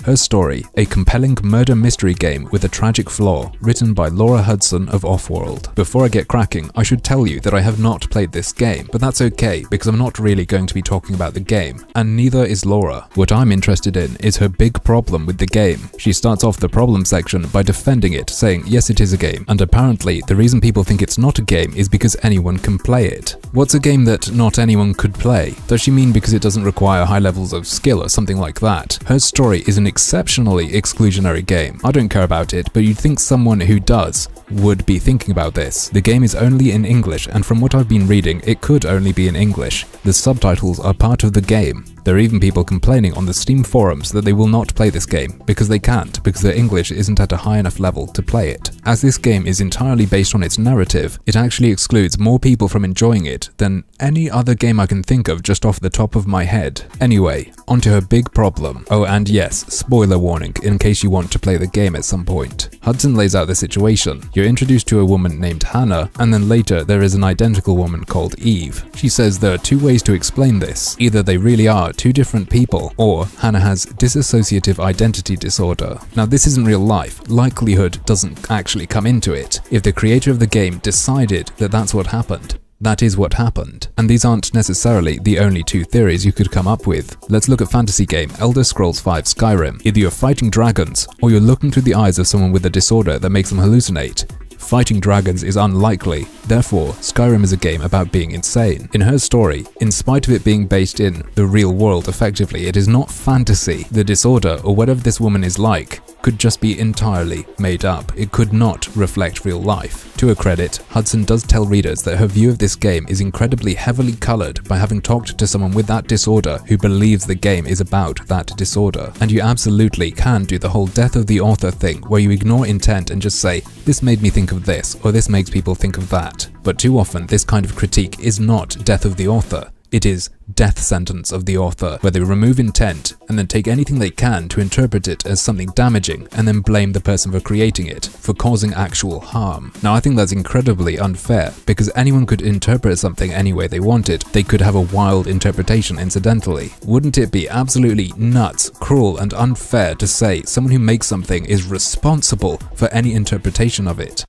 Her Story, a compelling murder mystery game with a tragic flaw, written by Laura Hudson of Offworld. Before I get cracking, I should tell you that I have not played this game, but that's okay because I'm not really going to be talking about the game, and neither is Laura. What I'm interested in is her big problem with the game. She starts off the problem section by defending it, saying yes, it is a game, and apparently the reason people think it's not a game is because anyone can play it. What's a game that not anyone could play? Does she mean because it doesn't require high levels of skill or something like that? Her Story is an exceptionally exclusionary game. I don't care about it, but you'd think someone who does would be thinking about this. The game is only in English, and from what I've been reading, it could only be in English. The subtitles are part of the game. There are even people complaining on the Steam forums that they will not play this game because they can't, because their English isn't at a high enough level to play it. As this game is entirely based on its narrative, it actually excludes more people from enjoying it than any other game I can think of just off the top of my head. Anyway, onto her big problem. Oh, and yes, spoiler warning in case you want to play the game at some point. Hudson lays out the situation. You're introduced to a woman named Hannah, and then later there is an identical woman called Eve. She says there are two ways to explain this. Either they really are two different people, or Hannah has dissociative identity disorder. Now this isn't real life. Likelihood doesn't actually come into it. If the creator of the game decided that that's what happened, that is what happened. And these aren't necessarily the only two theories you could come up with. Let's look at fantasy game Elder Scrolls V Skyrim. Either you're fighting dragons, or you're looking through the eyes of someone with a disorder that makes them hallucinate. Fighting dragons is unlikely, therefore Skyrim is a game about being insane. In Her Story, in spite of it being based in the real world effectively, it is not fantasy. The disorder, or whatever this woman is like, could just be entirely made up. It could not reflect real life. To her credit, Hudson does tell readers that her view of this game is incredibly heavily colored by having talked to someone with that disorder who believes the game is about that disorder. And you absolutely can do the whole death of the author thing where you ignore intent and just say, this made me think of this, or this makes people think of that. But too often, this kind of critique is not death of the author. It is death sentence of the author, where they remove intent and then take anything they can to interpret it as something damaging and then blame the person for creating it, for causing actual harm. Now I think that's incredibly unfair, because anyone could interpret something any way they wanted. They could have a wild interpretation incidentally. Wouldn't it be absolutely nuts, cruel and unfair to say someone who makes something is responsible for any interpretation of it?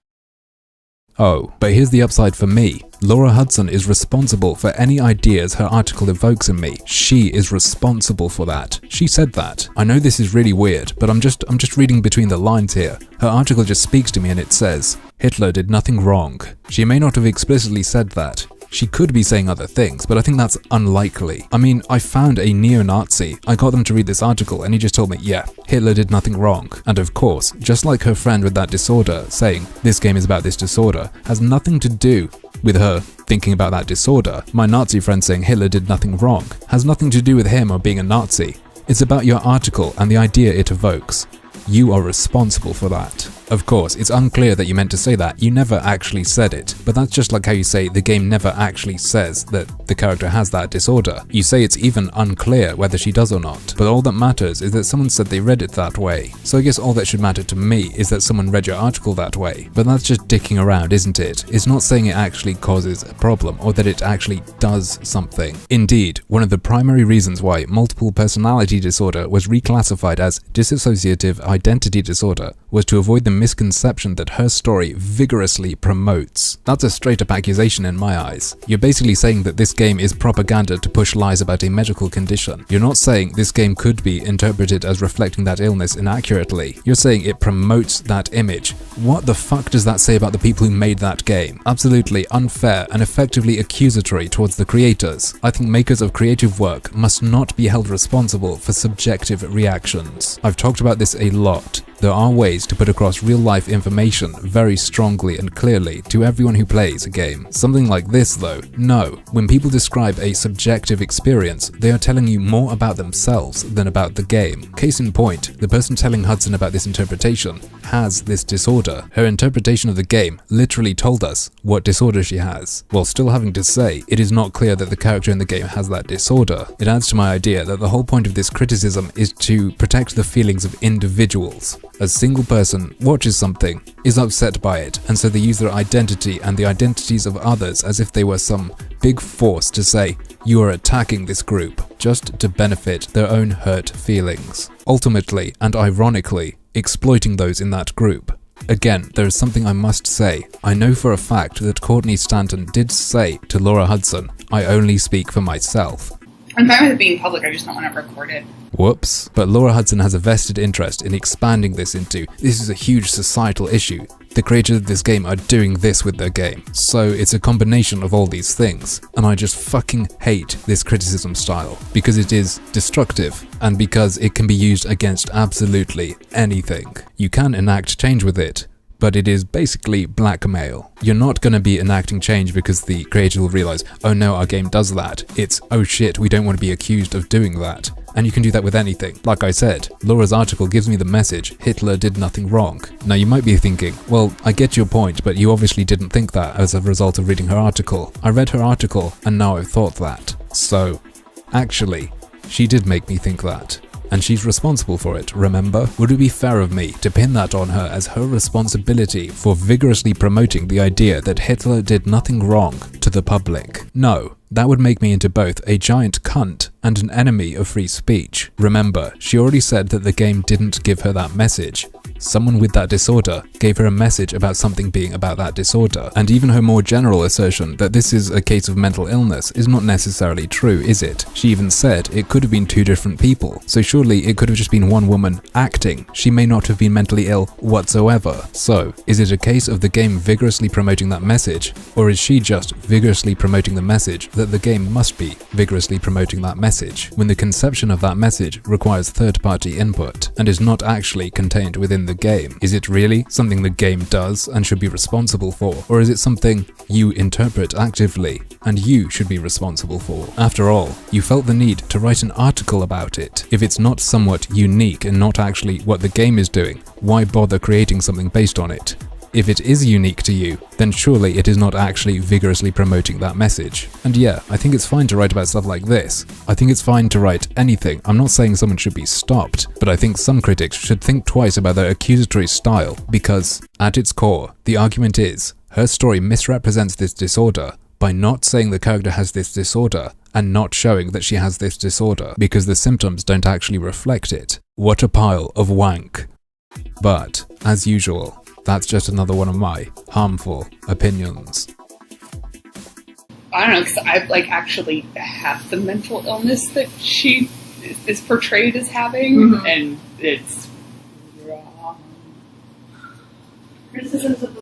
Oh, but here's the upside for me. Laura Hudson is responsible for any ideas her article evokes in me. She is responsible for that. She said that. I know this is really weird, but I'm just reading between the lines here. Her article just speaks to me and it says, Hitler did nothing wrong. She may not have explicitly said that. She could be saying other things, but I think that's unlikely. I mean, I found a neo-Nazi. I got them to read this article and he just told me, yeah, Hitler did nothing wrong. And of course, just like her friend with that disorder saying, this game is about this disorder, has nothing to do with her thinking about that disorder. My Nazi friend saying Hitler did nothing wrong has nothing to do with him or being a Nazi. It's about your article and the idea it evokes. You are responsible for that. Of course, it's unclear that you meant to say that. You never actually said it, but that's just like how you say the game never actually says that the character has that disorder. You say it's even unclear whether she does or not, but all that matters is that someone said they read it that way. So I guess all that should matter to me is that someone read your article that way. But that's just dicking around, isn't it? It's not saying it actually causes a problem or that it actually does something. Indeed, one of the primary reasons why multiple personality disorder was reclassified as dissociative identity disorder was to avoid the misconception that Her Story vigorously promotes. That's a straight-up accusation in my eyes. You're basically saying that this game is propaganda to push lies about a medical condition. You're not saying this game could be interpreted as reflecting that illness inaccurately. You're saying it promotes that image. What the fuck does that say about the people who made that game? Absolutely unfair and effectively accusatory towards the creators. I think makers of creative work must not be held responsible for subjective reactions. I've talked about this a lot. There are ways to put across real-life information very strongly and clearly to everyone who plays a game. Something like this though, no. When people describe a subjective experience, they are telling you more about themselves than about the game. Case in point, the person telling Hudson about this interpretation has this disorder. Her interpretation of the game literally told us what disorder she has, while still having to say it is not clear that the character in the game has that disorder. It adds to my idea that the whole point of this criticism is to protect the feelings of individuals. A single person watches something, is upset by it, and so they use their identity and the identities of others as if they were some big force to say, you are attacking this group. just to benefit their own hurt feelings. Ultimately, and ironically, exploiting those in that group. Again, there is something I must say. I know for a fact that Courtney Stanton did say to Laura Hudson, "I only speak for myself." I'm fine with it being public, I just don't want it recorded. Whoops. But Laura Hudson has a vested interest in expanding this into, this is a huge societal issue. The creators of this game are doing this with their game. So it's a combination of all these things. And I just fucking hate this criticism style. Because it is destructive. And because it can be used against absolutely anything. You can enact change with it. But it is basically blackmail. You're not going to be enacting change because the creator will realize, oh no, our game does that. It's, oh shit, we don't want to be accused of doing that. And you can do that with anything. Like I said, Laura's article gives me the message, Hitler did nothing wrong. Now you might be thinking, well, I get your point, but you obviously didn't think that as a result of reading her article. I read her article, and now I've thought that. So, actually, she did make me think that. And she's responsible for it, remember? Would it be fair of me to pin that on her as her responsibility for vigorously promoting the idea that Hitler did nothing wrong to the public? No, that would make me into both a giant cunt and an enemy of free speech. Remember, she already said that the game didn't give her that message. Someone with that disorder gave her a message about something being about that disorder, and even her more general assertion that this is a case of mental illness is not necessarily true, is it? She even said it could have been two different people, so surely it could have just been one woman acting. She may not have been mentally ill whatsoever. So, is it a case of the game vigorously promoting that message, or is she just vigorously promoting the message that the game must be vigorously promoting that message, when the conception of that message requires third-party input, and is not actually contained within the game? Is it really something the game does and should be responsible for, or is it something you interpret actively and you should be responsible for? After all, you felt the need to write an article about it. If it's not somewhat unique and not actually what the game is doing, why bother creating something based on it? If it is unique to you, then surely it is not actually vigorously promoting that message. And yeah, I think it's fine to write about stuff like this. I think it's fine to write anything. I'm not saying someone should be stopped, but I think some critics should think twice about their accusatory style, because, at its core, the argument is, her story misrepresents this disorder by not saying the character has this disorder, and not showing that she has this disorder, because the symptoms don't actually reflect it. What a pile of wank. But, as usual, that's just another one of my harmful opinions. I don't know, because I actually have the mental illness that she is portrayed as having, and it's wrong. Criticisms of